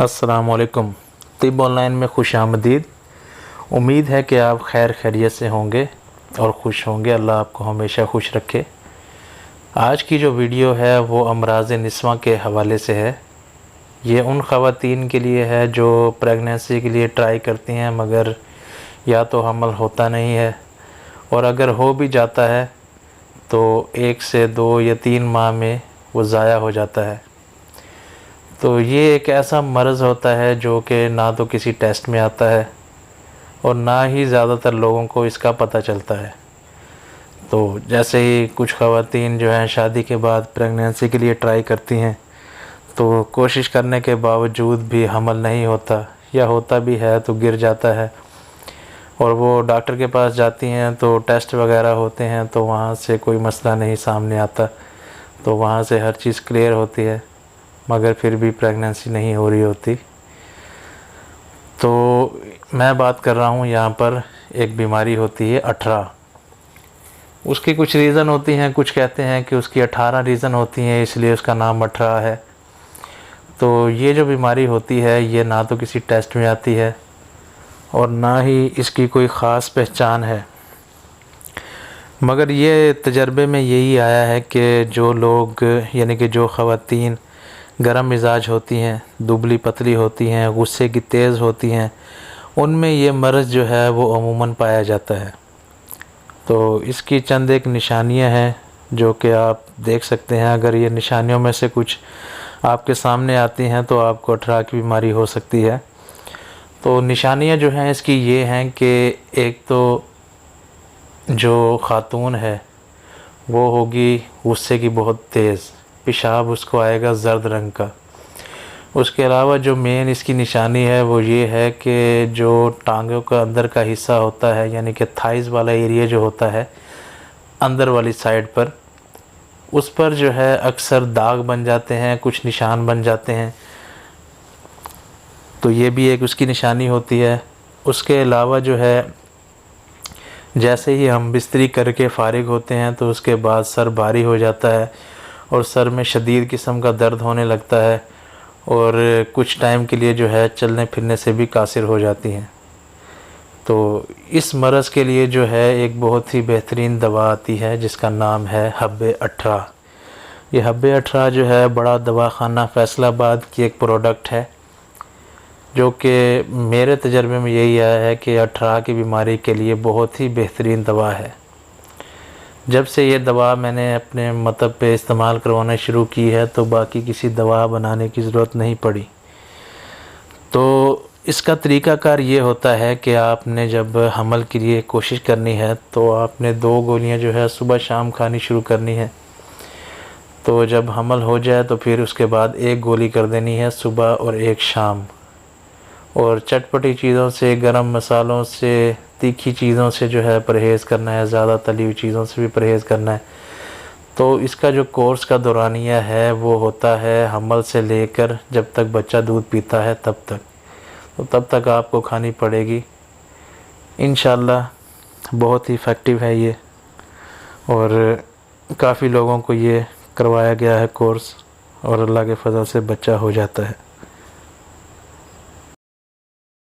अस्सलाम वालेकुम। तिब ऑनलाइन में खुश आमदीद। उम्मीद है कि आप खैर खैरियत से होंगे और ख़ुश होंगे। अल्लाह आपको हमेशा खुश रखे। आज की जो वीडियो है वो अमराज़ निस्वां के हवाले से है। ये उन ख़वातीन के लिए है जो प्रेगनेंसी के लिए ट्राई करती हैं मगर या तो हमल होता नहीं है, और अगर हो भी जाता है तो 1 से 2 या 3 माह में वो ज़ाया हो जाता है। तो ये एक ऐसा मर्ज़ होता है जो कि ना तो किसी टेस्ट में आता है और ना ही ज़्यादातर लोगों को इसका पता चलता है। तो जैसे ही कुछ ख़वातीन जो हैं शादी के बाद प्रेगनेंसी के लिए ट्राई करती हैं तो कोशिश करने के बावजूद भी हमल नहीं होता, या होता भी है तो गिर जाता है, और वो डॉक्टर के पास जाती हैं तो टेस्ट वगैरह होते हैं तो वहाँ से कोई मसला नहीं सामने आता, तो वहाँ से हर चीज़ क्लियर होती है मगर फिर भी प्रेगनेंसी नहीं हो रही होती। तो मैं बात कर रहा हूँ यहाँ पर एक बीमारी होती है अठरा। उसकी कुछ रीज़न होती हैं, कुछ कहते हैं कि उसकी 18 रीज़न होती हैं इसलिए उसका नाम अठरा है। तो ये जो बीमारी होती है ये ना तो किसी टेस्ट में आती है और ना ही इसकी कोई ख़ास पहचान है, मगर ये तजर्बे में यही आया है कि जो लोग यानी कि जो ख़वातीन गर्म मिजाज होती हैं, दुबली पतली होती हैं, गुस्से की तेज़ होती हैं, उनमें ये मर्ज़ जो है वो अमूमन पाया जाता है। तो इसकी चंद एक निशानियां हैं जो कि आप देख सकते हैं। अगर ये निशानियों में से कुछ आपके सामने आती हैं तो आपको अठरा की बीमारी हो सकती है। तो निशानियां जो हैं इसकी ये हैं कि एक तो जो ख़ातून है वो होगी गुस्से की बहुत तेज़, पेशाब उसको आएगा ज़र्द रंग का। उसके अलावा जो मेन इसकी निशानी है वो ये है कि जो टांगों का अंदर का हिस्सा होता है यानी कि थाइज़ वाला एरिया जो होता है अंदर वाली साइड पर, उस पर जो है अक्सर दाग बन जाते हैं, कुछ निशान बन जाते हैं। तो ये भी एक उसकी निशानी होती है। उसके अलावा जो है जैसे ही हम बिस्तरी करके फ़ारिग होते हैं तो उसके बाद सर भारी हो जाता है और सर में शदीद किस्म का दर्द होने लगता है, और कुछ टाइम के लिए जो है चलने फिरने से भी कासिर हो जाती हैं। तो इस मर्ज़ के लिए जो है एक बहुत ही बेहतरीन दवा आती है जिसका नाम है हब्बे अठरा। ये हब्बे अठरा जो है बड़ा दवाखाना फैसलाबाद की एक प्रोडक्ट है जो कि मेरे तजर्बे में यही आया है कि अठरा की बीमारी के लिए बहुत ही बेहतरीन दवा है। जब से ये दवा मैंने अपने मतलब पे इस्तेमाल करवाना शुरू की है तो बाकी किसी दवा बनाने की ज़रूरत नहीं पड़ी। तो इसका तरीक़ाकार ये होता है कि आपने जब हमल के लिए कोशिश करनी है तो आपने 2 गोलियां जो है सुबह शाम खानी शुरू करनी है। तो जब हमल हो जाए तो फिर उसके बाद 1 गोली कर देनी है सुबह और 1 शाम। और चटपटी चीज़ों से, गरम मसालों से, तीखी चीज़ों से जो है परहेज़ करना है, ज़्यादा तली हुई चीज़ों से भी परहेज़ करना है। तो इसका जो कोर्स का दौरानिया है वो होता है हमल से लेकर जब तक बच्चा दूध पीता है तब तक। तो तब तक आपको खानी पड़ेगी। इंशाल्लाह बहुत ही इफ़ेक्टिव है ये, और काफ़ी लोगों को ये करवाया गया है कोर्स, और अल्लाह के फजल से बच्चा हो जाता है।